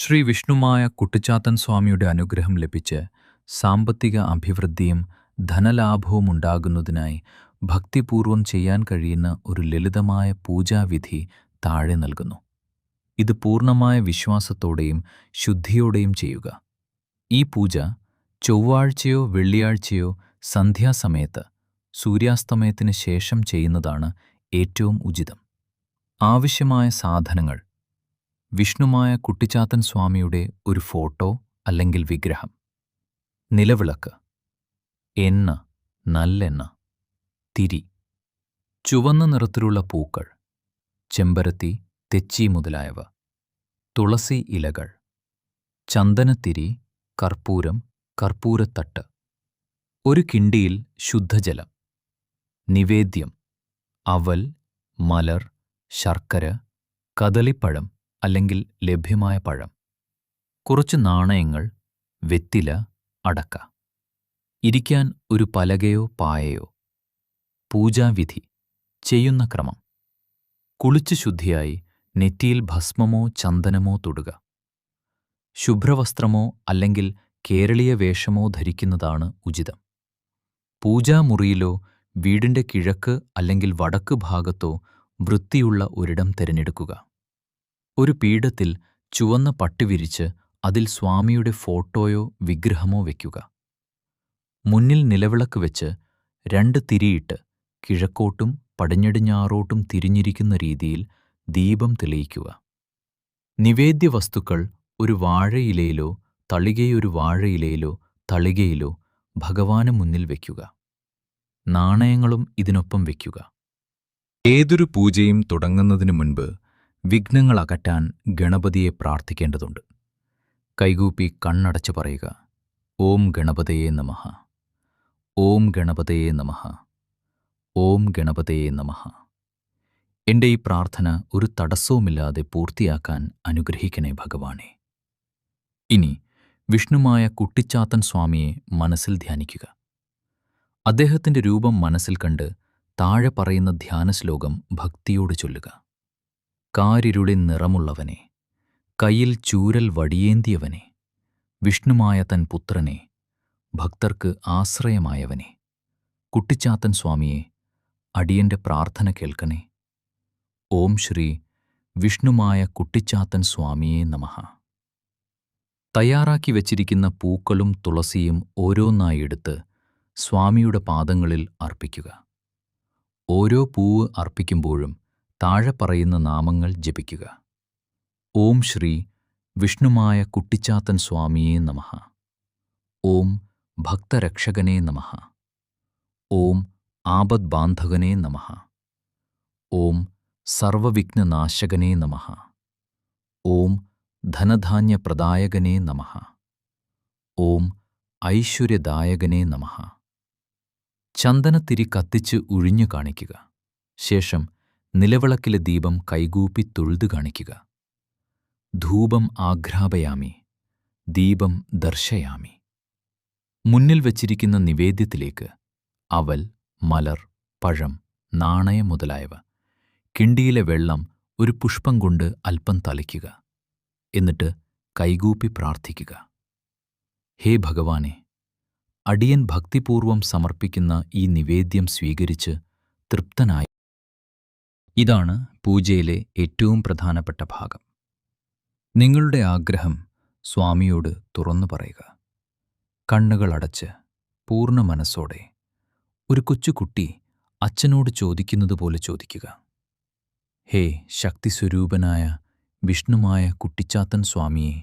ശ്രീ വിഷ്ണുമായ കുട്ടിച്ചാത്തൻ സ്വാമിയുടെ അനുഗ്രഹം ലഭിച്ച് സാമ്പത്തിക അഭിവൃദ്ധിയും ധനലാഭവും ഉണ്ടാകുന്നതിനായി ഭക്തിപൂർവം ചെയ്യാൻ കഴിയുന്ന ഒരു ലളിതമായ പൂജാവിധി താഴെ നൽകുന്നു. ഇത് പൂർണ്ണമായ വിശ്വാസത്തോടെയും ശുദ്ധിയോടെയും ചെയ്യുക. ഈ പൂജ ചൊവ്വാഴ്ചയോ വെള്ളിയാഴ്ചയോ സന്ധ്യാസമയത്ത് സൂര്യാസ്തമയത്തിന് ശേഷം ചെയ്യുന്നതാണ് ഏറ്റവും ഉചിതം. ആവശ്യമായ സാധനങ്ങൾ: വിഷ്ണുമായ കുട്ടിച്ചാത്തൻ സ്വാമിയുടെ ഒരു ഫോട്ടോ അല്ലെങ്കിൽ വിഗ്രഹം, നിലവിളക്ക്, എണ്ണ, നല്ലെണ്ണ, തിരി, ചുവന്ന നിറത്തിലുള്ള പൂക്കൾ, ചെമ്പരത്തി, തെച്ചി മുതലായവ, തുളസി ഇലകൾ, ചന്ദനത്തിരി, കർപ്പൂരം, കർപ്പൂരത്തട്ട്, ഒരു കിണ്ടിയിൽ ശുദ്ധജലം, നിവേദ്യം: അവൽ, മലർ, ശർക്കര, കദളിപ്പഴം അല്ലെങ്കിൽ ലഭ്യമായ പഴം, കുറച്ച് നാണയങ്ങൾ, വെറ്റില, അടക്ക. ഇരിക്കാൻ ഒരു പലകയോ പായയോ. പൂജാവിധി: ചെയ്യുന്ന ക്രമം: കുളിച്ച് ശുദ്ധിയായി നെറ്റിയിൽ ഭസ്മമോ ചന്ദനമോ തൊടുക. ശുഭ്രവസ്ത്രമോ അല്ലെങ്കിൽ കേരളീയ വേഷമോ ധരിക്കുന്നതാണ് ഉചിതം. പൂജാമുറിയിലോ വീടിൻ്റെ കിഴക്ക് അല്ലെങ്കിൽ വടക്ക് ഭാഗത്തോ വൃത്തിയുള്ള ഒരിടം തിരഞ്ഞെടുക്കുക. ഒരു പീഠത്തിൽ ചുവന്ന പട്ട് വിരിച്ച് അതിൽ സ്വാമിയുടെ ഫോട്ടോയോ വിഗ്രഹമോ വയ്ക്കുക. മുന്നിൽ നിലവിളക്ക് വെച്ച് 2 തിരിയിട്ട് കിഴക്കോട്ടും പടിഞ്ഞടിഞ്ഞാറോട്ടും തിരിഞ്ഞിരിക്കുന്ന രീതിയിൽ ദീപം തെളിയിക്കുക. നിവേദ്യവസ്തുക്കൾ ഒരു വാഴയിലയിലോ തളികയൊരു വാഴയിലയിലോ തളികയിലോ ഭഗവാന് മുന്നിൽ വയ്ക്കുക. നാണയങ്ങളും ഇതിനൊപ്പം വയ്ക്കുക. ഏതൊരു പൂജയും തുടങ്ങുന്നതിന് മുൻപ് വിഘ്നങ്ങൾ അകറ്റാൻ ഗണപതിയെ പ്രാർത്ഥിക്കേണ്ടതുണ്ട്. കൈകൂപ്പി കണ്ണടച്ച് പറയുക: ഓം ഗണപതയേ നമഃ, ഓം ഗണപതയേ നമഃ, ഓം ഗണപതയേ നമഃ. എൻ്റെ ഈ പ്രാർത്ഥന ഒരു തടസ്സവുമില്ലാതെ പൂർത്തിയാക്കാൻ അനുഗ്രഹിക്കണേ ഭഗവാനെ. ഇനി വിഷ്ണുമായ കുട്ടിച്ചാത്തൻ സ്വാമിയെ മനസ്സിൽ ധ്യാനിക്കുക. അദ്ദേഹത്തിൻ്റെ രൂപം മനസ്സിൽ കണ്ട് താഴെ പറയുന്ന ധ്യാനശ്ലോകം ഭക്തിയോട് ചൊല്ലുക. കാരിരുളിൻ നിറമുള്ളവനെ, കയ്യിൽ ചൂരൽ വടിയേന്തിയവനെ, വിഷ്ണുമായ തൻ പുത്രനെ, ഭക്തർക്ക് ആശ്രയമായവനെ, കുട്ടിച്ചാത്തൻ സ്വാമിയെ, അടിയന്റെ പ്രാർത്ഥന കേൾക്കണേ. ഓം ശ്രീ വിഷ്ണുമായ കുട്ടിച്ചാത്തൻ സ്വാമിയേ നമഃ. തയ്യാറാക്കി വച്ചിരിക്കുന്ന പൂക്കളും തുളസിയും ഓരോന്നായി എടുത്ത് സ്വാമിയുടെ പാദങ്ങളിൽ അർപ്പിക്കുക. ഓരോ പൂവ് അർപ്പിക്കുമ്പോഴും താഴെ പറയുന്ന നാമങ്ങൾ ജപിക്കുക. ഓം ശ്രീ വിഷ്ണുമായ കുട്ടിച്ചാത്തൻ സ്വാമിയേ നമഃ. ഓം ഭക്തരക്ഷകനേ നമഃ. ഓം ആപദ്ബാന്ധകനേ നമഃ. ഓം സർവവിഘ്നനാശകനേ നമഃ. ഓം ധനധാന്യപ്രദായകനേ നമഃ. ഓം ഐശ്വര്യദായകനേ നമഃ. ചന്ദനത്തിരി കത്തിച്ച് ഉഴിഞ്ഞു കാണിക്കുക. ശേഷം നിലവിളക്കിലെ ദീപം കൈകൂപ്പി തൊഴുതു കാണിക്കുക. ധൂപം ആഘ്രാപയാമി, ദീപം ദർശയാമി. മുന്നിൽ വച്ചിരിക്കുന്ന നിവേദ്യത്തിലേക്ക് അവൽ, മലർ, പഴം, നാണയം മുതലായവ, കിണ്ടിയിലെ വെള്ളം ഒരു പുഷ്പം കൊണ്ട് അല്പം തളിക്കുക. എന്നിട്ട് കൈകൂപ്പി പ്രാർത്ഥിക്കുക. ഹേ ഭഗവാനെ, അടിയൻ ഭക്തിപൂർവം സമർപ്പിക്കുന്ന ഈ നിവേദ്യം സ്വീകരിച്ച് തൃപ്തനായി. ഇതാണ് പൂജയിലെ ഏറ്റവും പ്രധാനപ്പെട്ട ഭാഗം. നിങ്ങളുടെ ആഗ്രഹം സ്വാമിയോട് തുറന്നു പറയുക. കണ്ണുകൾ അടച്ച് പൂർണ്ണ മനസ്സോടെ ഒരു കൊച്ചുകുട്ടി അച്ഛനോട് ചോദിക്കുന്നതുപോലെ ചോദിക്കുക. ഹേ ശക്തിസ്വരൂപനായ വിഷ്ണുമായ കുട്ടിച്ചാത്തൻ സ്വാമിയെ,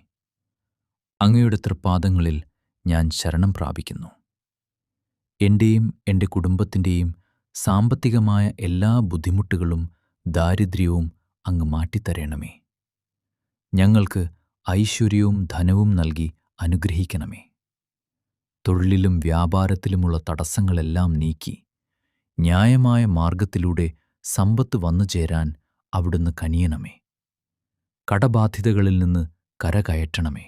അങ്ങയുടെ തൃപ്പാദങ്ങളിൽ ഞാൻ ശരണം പ്രാപിക്കുന്നു. എൻ്റെയും എൻ്റെ കുടുംബത്തിൻ്റെയും സാമ്പത്തികമായ എല്ലാ ബുദ്ധിമുട്ടുകളും ദാരിദ്ര്യവും അങ്ങ് മാറ്റിത്തരണമേ. ഞങ്ങൾക്ക് ഐശ്വര്യവും ധനവും നൽകി അനുഗ്രഹിക്കണമേ. തൊഴിലിലും വ്യാപാരത്തിലുമുള്ള തടസ്സങ്ങളെല്ലാം നീക്കി ന്യായമായ മാർഗത്തിലൂടെ സമ്പത്ത് വന്നു ചേരാൻ അവിടുന്ന് കനിയണമേ. കടബാധ്യതകളിൽ നിന്ന് കരകയറ്റണമേ.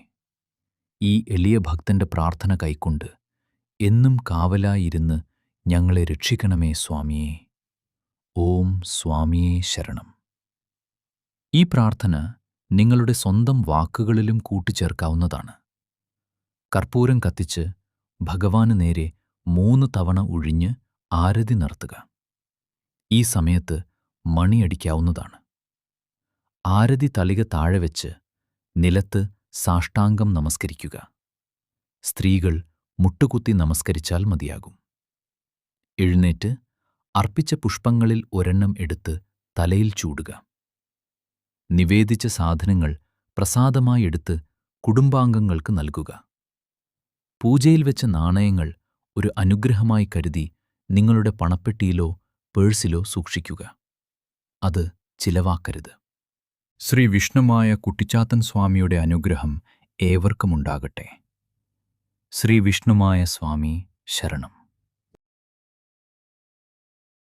ഈ എളിയ ഭക്തന്റെ പ്രാർത്ഥന കൈക്കൊണ്ട് എന്നും കാവലായിരുന്ന് ഞങ്ങളെ രക്ഷിക്കണമേ സ്വാമിയേ. ഓം സ്വാമിയേ ശരണം. ഈ പ്രാർത്ഥന നിങ്ങളുടെ സ്വന്തം വാക്കുകളിലും കൂട്ടിച്ചേർക്കാവുന്നതാണ്. കർപ്പൂരം കത്തിച്ച് ഭഗവാന് നേരെ 3 തവണ ഉഴിഞ്ഞ് ആരതി നടത്തുക. ഈ സമയത്ത് മണിയടിക്കാവുന്നതാണ്. ആരതി തളിക താഴെ വെച്ച് നിലത്ത് സാഷ്ടാംഗം നമസ്കരിക്കുക. സ്ത്രീകൾ മുട്ടുകുത്തി നമസ്കരിച്ചാൽ മതിയാകും. എഴുന്നേറ്റ് അർപ്പിച്ച പുഷ്പങ്ങളിൽ ഒരെണ്ണം എടുത്ത് തലയിൽ ചൂടുക. നിവേദിച്ച സാധനങ്ങൾ പ്രസാദമായി എടുത്ത് കുടുംബാംഗങ്ങൾക്ക് നൽകുക. പൂജയിൽ വെച്ച നാണയങ്ങൾ ഒരു അനുഗ്രഹമായി കരുതി നിങ്ങളുടെ പണപ്പെട്ടിയിലോ പേഴ്സിലോ സൂക്ഷിക്കുക. അത് ചിലവാക്കരുത്. ശ്രീ വിഷ്ണുമായ കുട്ടിച്ചാത്തൻ സ്വാമിയുടെ അനുഗ്രഹം ഏവർക്കുമുണ്ടാകട്ടെ. ശ്രീ വിഷ്ണുമായ സ്വാമി ശരണം.